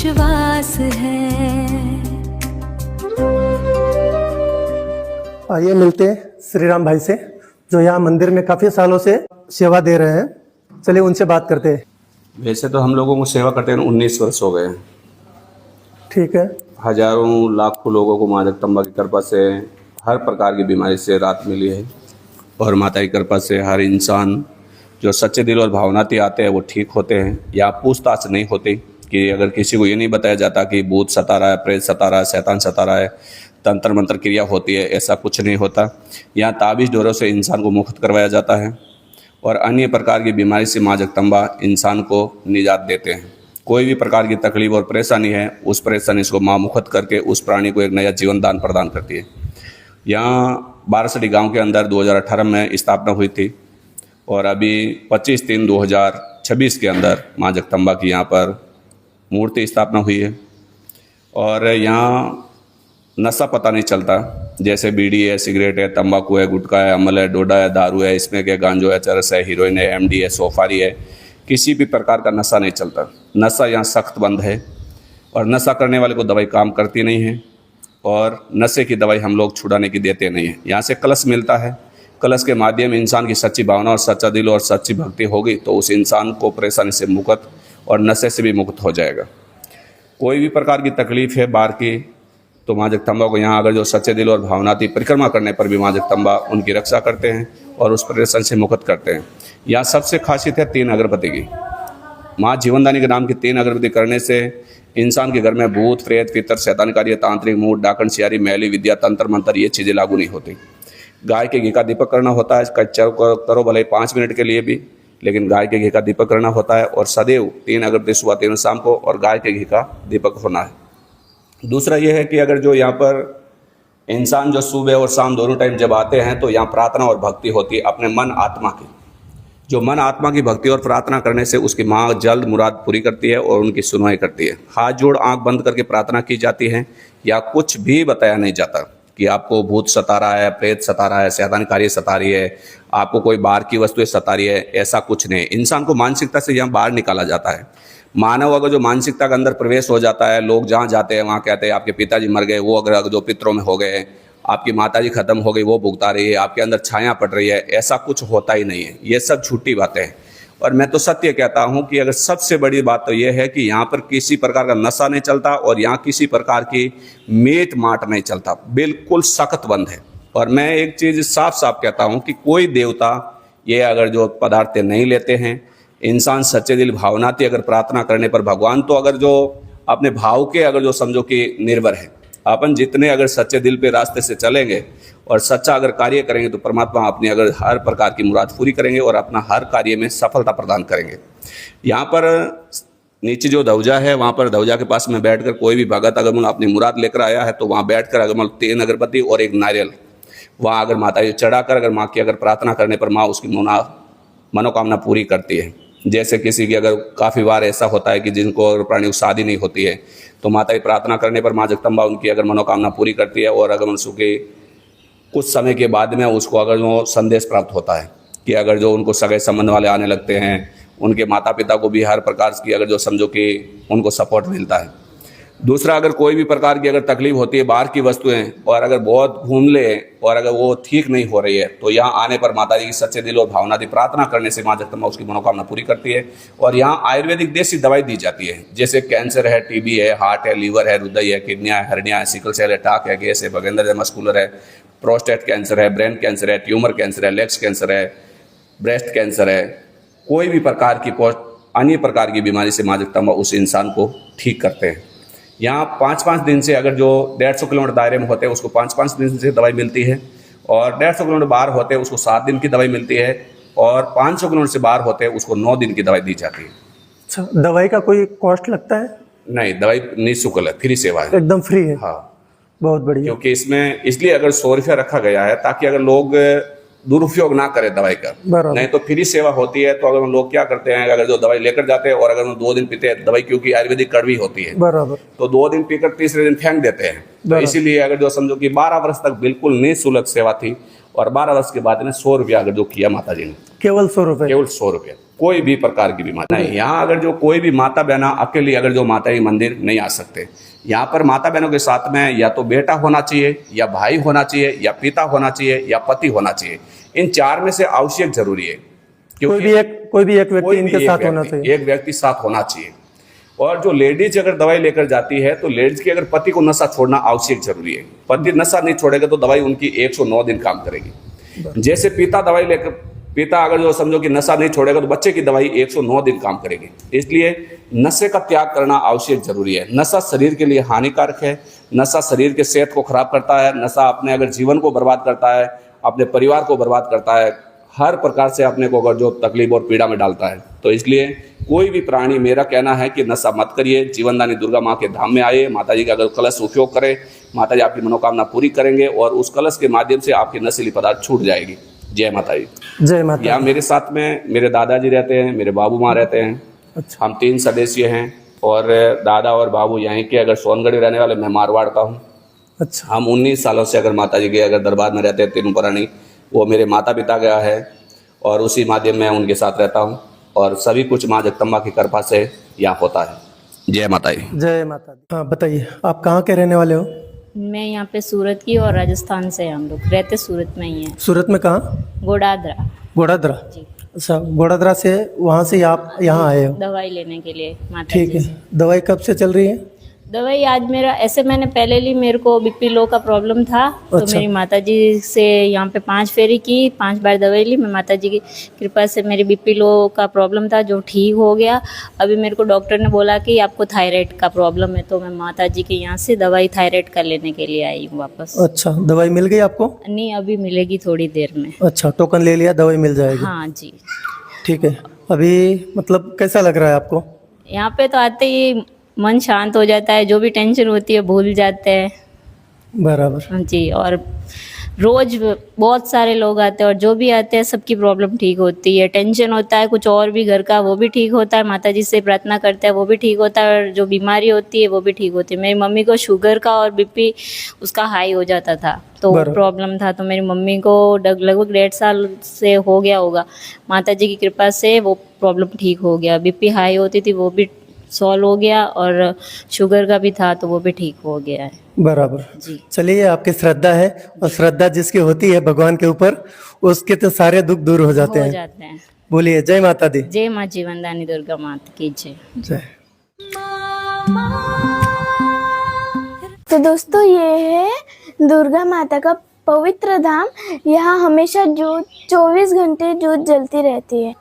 विश्वास है। आइए मिलते हैं श्री राम भाई से, जो यहाँ मंदिर में काफी सालों से सेवा दे रहे हैं। चलिए उनसे बात करते हैं। वैसे तो हम लोगों को सेवा करते हैं 19 वर्ष हो गए हैं। ठीक है। हजारों लाखों लोगों को माँ जगदम्बा की कृपा से हर प्रकार की बीमारी से राहत मिली है, और माता की कृपा से हर इंसान जो सच्चे दिल और भावनाती आते हैं वो ठीक होते हैं, या पूछताछ नहीं होती कि अगर किसी को ये नहीं बताया जाता कि भूत सता रहा है, प्रेत सता रहा है, शैतान सता रहा है, तंत्र मंत्र क्रिया होती है, ऐसा कुछ नहीं होता। यहाँ ताबीज़ डोरों से इंसान को मुक्त करवाया जाता है, और अन्य प्रकार की बीमारी से माँ जगदम्बा इंसान को निजात देते हैं। कोई भी प्रकार की तकलीफ और परेशानी है, उस परेशानी को माँ मुक्त करके उस प्राणी को एक नया जीवन दान प्रदान करती है। यहाँ बारसडी गांव के अंदर 2018 में स्थापना हुई थी, और अभी 25/3/2026 के अंदर माँ जगदम्बा की यहाँ पर मूर्ति स्थापना हुई है। और यहाँ नशा पता नहीं चलता, जैसे बीड़ी है, सिगरेट है, तंबाकू है, गुटखा है, अमल है, डोडा है, दारू है, इसमें क्या गांजो है, चरस है, हीरोइन है, एमडी है, सोफारी है, किसी भी प्रकार का नशा नहीं चलता। नशा यहाँ सख्त बंद है, और नशा करने वाले को दवाई काम करती नहीं है, और नशे की दवाई हम लोग छुड़ाने की देते नहीं हैं। यहाँ से कलश मिलता है, कलश के माध्यम इंसान की सच्ची भावना और सच्चा दिल और सच्ची भक्ति होगी तो उस इंसान को परेशानी से मुक्त और नशे से भी मुक्त हो जाएगा। कोई भी प्रकार की तकलीफ है बाहर की, तो माँ जगदम्बा को यहाँ अगर जो सच्चे दिल और भावनाती परिक्रमा करने पर भी माँ जगदम्बा उनकी रक्षा करते हैं और उस परेशानी से मुक्त करते हैं। यहाँ सबसे खासियत है 3 अगरबत्ती की। माँ जीवनदानी के नाम की 3 अगरबत्ती करने से इंसान के घर में भूत, प्रेत, पितर, शैतानी कार्य, तांत्रिक, मूड, डाकन, सियारी, मैली विद्या, तंत्र मंत्र, ये चीज़ें लागू नहीं होती। गाय के घी का दीपक करना होता है, कच्चा करो भले 5 मिनट के लिए भी, लेकिन गाय के घी का दीपक करना होता है, और सदैव 3 अगरबत्ती सुबह 3 शाम को और गाय के घी का दीपक होना है। दूसरा ये है कि अगर जो यहाँ पर इंसान जो सुबह और शाम दोनों टाइम जब आते हैं तो यहाँ प्रार्थना और भक्ति होती है अपने मन आत्मा की। जो मन आत्मा की भक्ति और प्रार्थना करने से उसकी माँ जल्द मुराद पूरी करती है और उनकी सुनवाई करती है। हाथ जोड़ आंख बंद करके प्रार्थना की जाती है, या कुछ भी बताया नहीं जाता कि आपको भूत सता रहा है, प्रेत सता रहा है, शैतानी कार्य सता रही है, आपको कोई बाहर की वस्तुएं सता रही है, ऐसा कुछ नहीं। इंसान को मानसिकता से यहाँ बाहर निकाला जाता है। मानव अगर जो मानसिकता के अंदर प्रवेश हो जाता है, लोग जहाँ जाते हैं वहाँ कहते हैं आपके पिताजी मर गए, वो अगर जो पितरों में हो गए, आपकी माताजी खत्म हो गई, वो भुगता रही है, आपके अंदर छाया पड़ रही है, ऐसा कुछ होता ही नहीं है। ये सब झूठी बातें हैं। और मैं तो सत्य कहता हूँ कि अगर सबसे बड़ी बात तो ये है कि यहाँ पर किसी प्रकार का नशा नहीं चलता, और यहाँ किसी प्रकार की मीट माट नहीं चलता, बिल्कुल सख्त बंद है। और मैं एक चीज़ साफ साफ कहता हूँ कि कोई देवता ये अगर जो पदार्थ नहीं लेते हैं, इंसान सच्चे दिल भावनाती अगर प्रार्थना करने पर भगवान तो अगर जो अपने भाव के अगर जो समझो कि निर्भर है, अपन जितने अगर सच्चे दिल पे रास्ते से चलेंगे और सच्चा अगर कार्य करेंगे तो परमात्मा अपनी अगर हर प्रकार की मुराद पूरी करेंगे और अपना हर कार्य में सफलता प्रदान करेंगे। यहाँ पर नीचे जो दौजा है, वहाँ पर दौजा के पास में बैठकर कोई भी भगत अगर मैं अपनी मुराद लेकर आया है तो वहाँ बैठकर अगर मैं 3 अगरबत्ती और 1 नारियल वहाँ अगर माता जी चढ़ाकर अगर माँ की अगर प्रार्थना करने पर माँ उसकी मनोकामना पूरी करती है। जैसे किसी की अगर काफ़ी बार ऐसा होता है कि जिनको अगर प्राणी को शादी नहीं होती है तो माता की प्रार्थना करने पर माँ जगदम्बा उनकी अगर मनोकामना पूरी करती है, और अगर उनके कुछ समय के बाद में उसको अगर वो संदेश प्राप्त होता है कि अगर जो उनको सगे संबंध वाले आने लगते हैं, उनके माता पिता को भी हर प्रकार की अगर जो समझो कि उनको सपोर्ट मिलता है। दूसरा, अगर कोई भी प्रकार की अगर तकलीफ होती है बाहर की वस्तुएं, और अगर बहुत घूम ले और अगर वो ठीक नहीं हो रही है तो यहाँ आने पर माता जी की सच्चे दिल और भावनाती प्रार्थना करने से माँ जगदम्बा उसकी मनोकामना पूरी करती है। और यहाँ आयुर्वेदिक देसी दवाई दी जाती है, जैसे कैंसर है, टीबी है, हार्ट है, लीवर है, हृदय है, किडनियाँ है, हर्निया है, सिकल सेल है, टाक है, गैस है, भगेंद्र है, मस्कुलर है, प्रोस्टेट कैंसर है, ब्रेन कैंसर है, ट्यूमर कैंसर है, लेग्स कैंसर है, ब्रेस्ट कैंसर है, कोई भी प्रकार की अन्य प्रकार की बीमारी से माँ जगदम्बा उस इंसान को ठीक करते हैं। यहाँ 5-5 दिन से अगर जो 150 किलोमीटर दायरे में होते हैं उसको 5-5 दिन से दवाई मिलती है, और 150 किलोमीटर बाहर होते हैं उसको 7 दिन की दवाई मिलती है, और 500 किलोमीटर से बाहर होते हैं उसको 9 दिन की दवाई दी जाती है। अच्छा, दवाई का कोई कॉस्ट लगता है? नहीं, दवाई निःशुल्क है, फ्री सेवा है, एकदम फ्री है। हाँ, बहुत बढ़िया। क्योंकि इसमें इसलिए अगर 100 रुपया रखा गया है ताकि अगर लोग दुरुपयोग ना करें दवाई का। नहीं तो फ्री सेवा होती है तो अगर लोग क्या करते हैं, अगर जो दवाई लेकर जाते हैं और अगर वो 2 दिन पीते हैं दवाई, क्योंकि आयुर्वेदिक कड़वी होती है बराबर, तो 2 दिन पीकर तीसरे दिन फेंक देते हैं। तो इसीलिए अगर जो समझो कि 12 वर्ष तक बिल्कुल निःशुल्क सेवा थी, और 12 वर्ष के बाद ने 100 रुपया अगर जो किया माता जी ने, केवल 100 रुपए? केवल 100 रुपया, कोई भी प्रकार की बीमारी नहीं। यहाँ अगर जो कोई भी माता बहना अकेली अगर जो माता जी मंदिर नहीं आ सकते, यहाँ पर माता बहनों के साथ में या तो बेटा होना चाहिए, या भाई होना चाहिए, या पिता होना चाहिए, या पति होना चाहिए। इन 4 में से आवश्यक जरूरी है, कोई भी एक व्यक्ति इनके साथ होना चाहिए, एक व्यक्ति साथ होना चाहिए। और जो लेडीज अगर दवाई लेकर जाती है तो लेडीज के अगर पति को नशा छोड़ना आवश्यक जरूरी है। पति नशा नहीं छोड़ेगा तो दवाई उनकी 109 दिन काम करेगी। जैसे पिता दवाई लेकर, पिता अगर जो समझो कि नशा नहीं छोड़ेगा तो बच्चे की दवाई 109 दिन काम करेगी। इसलिए नशे का त्याग करना आवश्यक जरूरी है। नशा शरीर के लिए हानिकारक है, नशा शरीर के सेहत को खराब करता है, नशा अपने अगर जीवन को बर्बाद करता है, अपने परिवार को बर्बाद करता है, हर प्रकार से अपने को अगर जो तकलीफ और पीड़ा में डालता है। तो इसलिए कोई भी प्राणी, मेरा कहना है कि नशा मत करिए, जीवनदानी दुर्गा माँ के धाम में आइए, माता जी का अगर कलश उपयोग करें, माता जी आपकी मनोकामना पूरी करेंगे और उस कलश के माध्यम से आपकी नशीली पदार्थ छूट जाएगी। जय माता जी। जय माता। यहाँ मेरे साथ में मेरे दादाजी रहते हैं, मेरे बाबू माँ रहते हैं। अच्छा। हम 3 सदस्य हैं और दादा और बाबू यहीं के अगर सोनगढ़ रहने वाले, मैं मारवाड़ का हूँ। अच्छा। हम 19 सालों से अगर माता जी के अगर दरबार में रहते हैं, तिरुपरानी, वो मेरे माता पिता गया है और उसी माध्यम में उनके साथ रहता हूँ और सभी कुछ माँ जगदम्बा की कृपा से यहाँ होता है। जय माता जी। जय माता दी। हाँ बताइए, आप कहाँ के रहने वाले हो? मैं यहाँ पे सूरत की और राजस्थान से, हम लोग रहते सूरत में ही हैं। सूरत में कहाँ? गोड़ादरा। गोड़ादरा जी। अच्छा, गोड़ादरा से वहाँ से आप यहाँ आए हो? दवाई लेने के लिए माता ठीक जी है। से। दवाई कब से चल रही है? दवाई आज मेरा ऐसे मैंने पहले ली, मेरे को बीपी लो का प्रॉब्लम था। तो अच्छा। मेरी माता जी से यहाँ पे 5 फेरी की, 5 बार दवाई ली। मैं माता जी की कृपा से मेरी बीपी लो का प्रॉब्लम था जो ठीक हो गया। अभी मेरे को डॉक्टर ने बोला कि आपको थायराइड का प्रॉब्लम है, तो मैं माता जी के यहाँ से दवाई थायराइड का लेने के लिए आई हूँ वापस। अच्छा, दवाई मिल गई आपको? नहीं, अभी मिलेगी थोड़ी देर में। अच्छा, टोकन ले लिया, दवाई मिल जाएगी? हाँ जी। ठीक है। अभी मतलब कैसा लग रहा है आपको? यहाँ पे तो आते ही मन शांत हो जाता है, जो भी टेंशन होती है भूल जाते हैं। बराबर जी। और रोज बहुत सारे लोग आते हैं और जो भी आते हैं सबकी प्रॉब्लम ठीक होती है। टेंशन होता है कुछ और भी घर का, वो भी ठीक होता है। माता जी से प्रार्थना करते हैं, वो भी ठीक होता है। और जो बीमारी होती है वो भी ठीक होती है। मेरी मम्मी को शुगर का और बीपी उसका हाई हो जाता था, तो प्रॉब्लम था। तो मेरी मम्मी को लगभग 1.5 साल से हो गया होगा। माता जी की कृपा से वो प्रॉब्लम ठीक हो गया। बीपी हाई होती थी वो भी सॉल्व हो गया और शुगर का भी था तो वो भी ठीक हो गया है। बराबर जी। चलिए, आपकी श्रद्धा है और श्रद्धा जिसकी होती है भगवान के ऊपर, उसके तो सारे दुख दूर हो जाते हैं। बोलिए जय माता दी। जय माँ जीवनदानी दुर्गा माता की जय। जय। तो दोस्तों, ये है दुर्गा माता का पवित्र धाम। यहाँ हमेशा जोत 24 घंटे जोत जलती रहती है।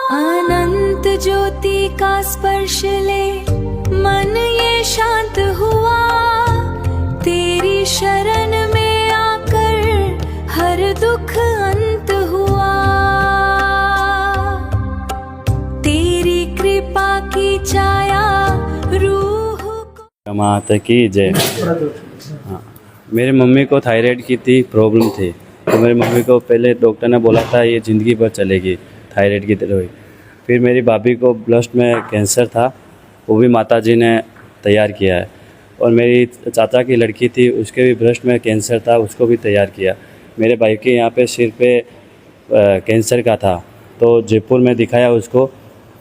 अनंत ज्योति का स्पर्श ले मन ये शांत हुआ, तेरी शरण में आकर हर दुख अंत हुआ। तेरी कृपा की छाया रूह को। माता की जय। हाँ, मेरे मम्मी को थायराइड की प्रॉब्लम थी, तो मेरी मम्मी को पहले डॉक्टर ने बोला था ये ज़िंदगी भर चलेगी थायराइड की दवाई। फिर मेरी भाभी को ब्लस्ट में कैंसर था, वो भी माता जी ने तैयार किया है। और मेरी चाचा की लड़की थी, उसके भी ब्रेस्ट में कैंसर था, उसको भी तैयार किया। मेरे भाई के यहाँ पे सिर पे कैंसर का था, तो जयपुर में दिखाया उसको,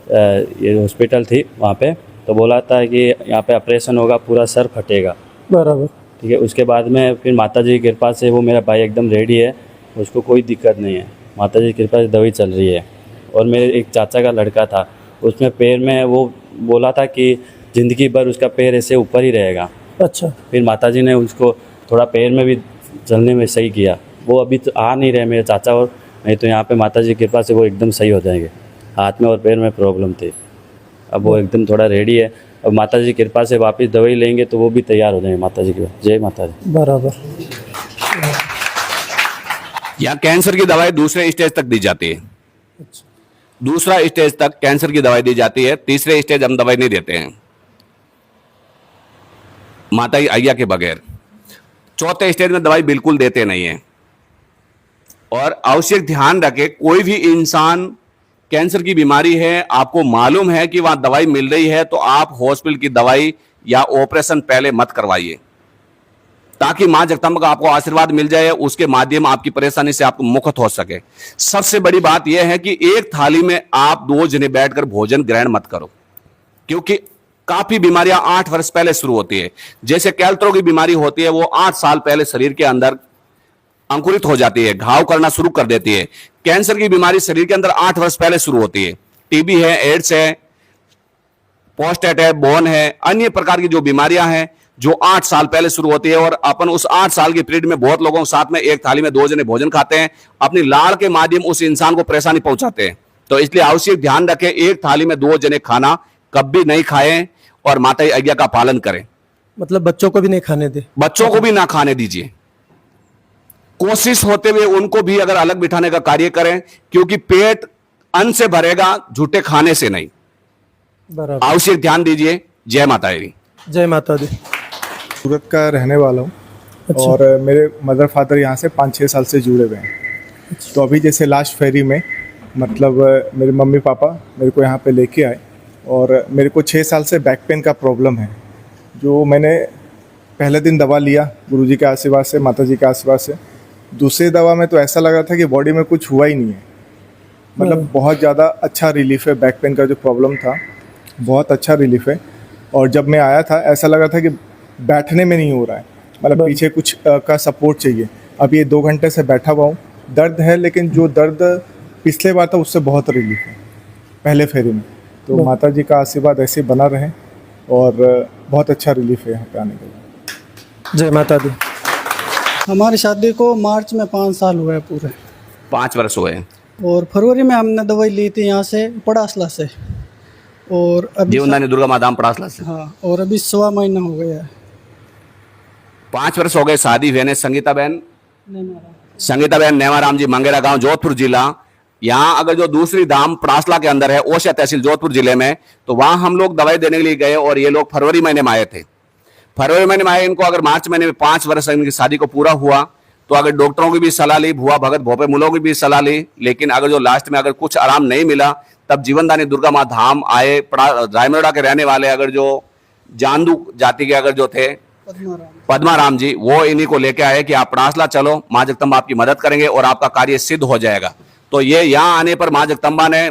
ये हॉस्पिटल थी वहाँ पे, तो बोला था कि यहाँ पे ऑपरेशन होगा, पूरा सर फटेगा। बराबर। ठीक है। उसके बाद में फिर माता जी की कृपा से वो मेरा भाई एकदम रेडी है, उसको कोई दिक्कत नहीं है। माता जी की कृपा से दवाई चल रही है। और मेरे एक चाचा का लड़का था, उसमें पैर में वो बोला था कि ज़िंदगी भर उसका पैर ऐसे ऊपर ही रहेगा। अच्छा। फिर माता जी ने उसको थोड़ा पैर में भी चलने में सही किया। वो अभी तो आ नहीं रहे मेरे चाचा, और नहीं तो यहाँ पे माता जी की कृपा से वो एकदम सही हो जाएंगे। हाथ में और पैर में प्रॉब्लम थी, अब वो एकदम थोड़ा रेडी है। अब माता जी की कृपा से वापस दवाई लेंगे तो वो भी तैयार हो जाएंगे माता जी की। जय माता जी। बराबर। यहाँ कैंसर की दवाई दूसरे स्टेज तक दी जाती है। दूसरा स्टेज तक कैंसर की दवाई दी जाती है, तीसरे स्टेज हम दवाई नहीं देते हैं माता की आज्ञा के बगैर। चौथे स्टेज में दवाई बिल्कुल देते नहीं है। और आवश्यक ध्यान रखें, कोई भी इंसान कैंसर की बीमारी है, आपको मालूम है कि वहां दवाई मिल रही है, तो आप हॉस्पिटल की दवाई या ऑपरेशन पहले मत करवाइए, ताकि मां जगदम्बा का आपको आशीर्वाद मिल जाए, उसके माध्यम आपकी परेशानी से आपको मुक्त हो सके। सबसे बड़ी बात यह है कि एक थाली में आप 2 जने बैठकर भोजन ग्रहण मत करो, क्योंकि काफी बीमारियां 8 वर्ष पहले शुरू होती है। जैसे कैल्ट्रो की बीमारी होती है, वो 8 साल पहले शरीर के अंदर अंकुरित हो जाती है, घाव करना शुरू कर देती है। कैंसर की बीमारी शरीर के अंदर 8 वर्ष पहले शुरू होती है। टीबी है, एड्स है, प्रोस्टेट है, बोन है, अन्य प्रकार की जो बीमारियां हैं जो 8 साल पहले शुरू होती है, और अपन उस 8 साल की पीरियड में बहुत लोगों के साथ में एक थाली में 2 जने भोजन खाते हैं, अपनी लाड़ के माध्यम उस इंसान को परेशानी पहुंचाते हैं। तो इसलिए आवश्यक ध्यान रखें, एक थाली में 2 जने खाना कभी नहीं खाएं और माता की आज्ञा का पालन करें। मतलब बच्चों को भी नहीं खाने दे, बच्चों को भी ना खाने दीजिए। कोशिश होते हुए उनको भी अगर अलग बिठाने का कार्य करें, क्योंकि पेट अन्न से भरेगा, झूठे खाने से नहीं। बराबर। आवश्यक ध्यान दीजिए। जय माता दी। जय माता दी। सूरत का रहने वाला हूँ। अच्छा। और मेरे मदर फादर यहाँ से 5-6 साल से जुड़े हुए हैं। तो अभी जैसे लास्ट फेरी में मतलब मेरे मम्मी पापा मेरे को यहाँ पे लेके आए, और मेरे को 6 साल से बैक पेन का प्रॉब्लम है, जो मैंने पहले दिन दवा लिया गुरुजी के आशीर्वाद से, माता जी के आशीर्वाद से। दूसरी दवा में तो ऐसा लगा था कि बॉडी में कुछ हुआ ही नहीं है, मतलब बहुत ज़्यादा अच्छा रिलीफ है। बैक पेन का जो प्रॉब्लम था बहुत अच्छा रिलीफ है। और जब मैं आया था ऐसा लगा था कि बैठने में नहीं हो रहा है, मतलब पीछे कुछ का सपोर्ट चाहिए। अब ये 2 घंटे से बैठा हुआ हूँ, दर्द है, लेकिन जो दर्द पिछले बार था उससे बहुत रिलीफ है पहले फेरी में। तो माता जी का आशीर्वाद ऐसे बना रहे, और बहुत अच्छा रिलीफ है यहाँ पे आने के बाद। जय माता दी। हमारी शादी को मार्च में 5 साल हुए पूरे, 5 वर्ष हुए हैं। और फरवरी में हमने दवाई ली थी यहाँ से पड़ासला से, और अभी जीवनदानी दुर्गा माधाम पड़ासला से। हाँ, और अभी 1.25 महीना हो गया है। 5 वर्ष हो गए शादी हुए ने। संगीता बहन नेवाराम जी, मंगेरा गांव, जोधपुर जिला। यहाँ अगर जो दूसरी धाम पड़ासला के अंदर है, ओसिया तहसील, जोधपुर जिले में, तो वहां हम लोग दवाई देने के लिए गए, और ये लोग फरवरी महीने में आए थे। फरवरी महीने में आए, इनको अगर मार्च महीने में 5 वर्ष इनकी शादी को पूरा हुआ, तो अगर डॉक्टरों की भी सलाह ली, भुआ भगत भोपे मुलों की भी सलाह ली, लेकिन अगर जो लास्ट में अगर कुछ आराम नहीं मिला, तब जीवनदानी दुर्गा माँ धाम आए। रायमोड़ा के रहने वाले अगर जो जांदू जाति के अगर जो थे पद्माराम जी, वो इन्हीं को लेके आए कि आप पड़ासला चलो, माँ जगदम्बा आपकी मदद करेंगे और आपका कार्य सिद्ध हो जाएगा। तो ये यहाँ आने पर माँ जगदम्बा ने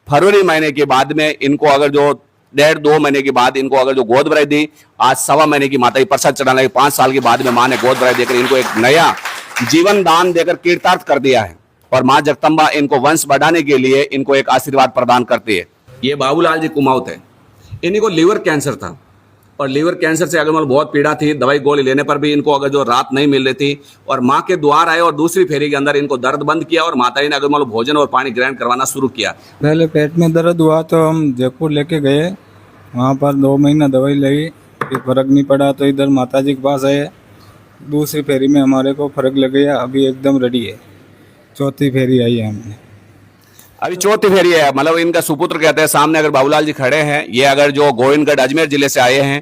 फरवरी महीने के बाद में इनको अगर जो 1.5-2 महीने के बाद इनको अगर जो गोद भराई दी, आज 1.25 महीने की माता की प्रसाद चढ़ाने लगी। 5 साल के बाद में माँ ने गोद भराई देकर इनको एक नया जीवन दान देकर कीर्तार्थ कर दिया है, और माँ जगदम्बा इनको वंश बढ़ाने के लिए इनको एक आशीर्वाद प्रदान करती है। ये बाबूलाल जी कुमाऊत है, इन्हीं को लीवर कैंसर था, और लीवर कैंसर से अगर बहुत पीड़ा थी। दवाई गोली लेने पर भी इनको अगर जो रात नहीं मिल रही थी, और माँ के द्वार आए और दूसरी फेरी के अंदर इनको दर्द बंद किया, और माता जी ने अगर भोजन और पानी ग्रहण करवाना शुरू किया। पहले पेट में दर्द हुआ तो हम जयपुर लेके गए, वहाँ पर 2 महीना दवाई ली, फिर फर्क नहीं पड़ा तो इधर माता जी के पास आए। दूसरी फेरी में हमारे को फर्क लग गया, अभी एकदम रेडी है। 4थी फेरी आई है हमने, अभी 4थी फेरी है। मतलब इनका सुपुत्र कहते हैं, सामने अगर बाबूलाल जी खड़े हैं, ये अगर जो गोविंदगढ़ अजमेर जिले से आए हैं,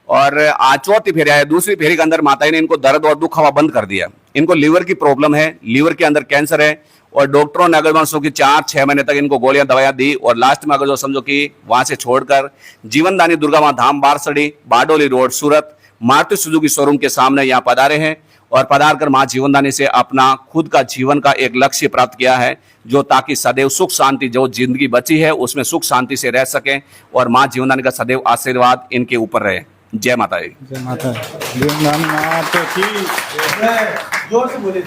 और आज 4थी फेरी आए। दूसरी फेरी के अंदर माता ने इनको दर्द और दुख हवा बंद कर दिया। इनको लीवर की प्रॉब्लम है, लीवर के अंदर कैंसर है, और डॉक्टरों ने अगर समझो कि 4-6 महीने तक इनको गोलियां दवाइयां दी, और लास्ट में अगर जो समझो कि वहां से छोड़कर जीवनदानी दुर्गा माँ धाम, बारसड़ी, बारडोली रोड, सूरत, मारुति सुजुकी शोरूम के सामने यहाँ पधारे हैं, और पधार कर माँ जीवनदानी से अपना खुद का जीवन का एक लक्ष्य प्राप्त किया है, जो ताकि सदैव सुख शांति, जो जिंदगी बची है उसमें सुख शांति से रह सकें, और माँ जीवनदानी का सदैव आशीर्वाद इनके ऊपर रहे। जय माता दी। जय माता दी। जोर से बोले।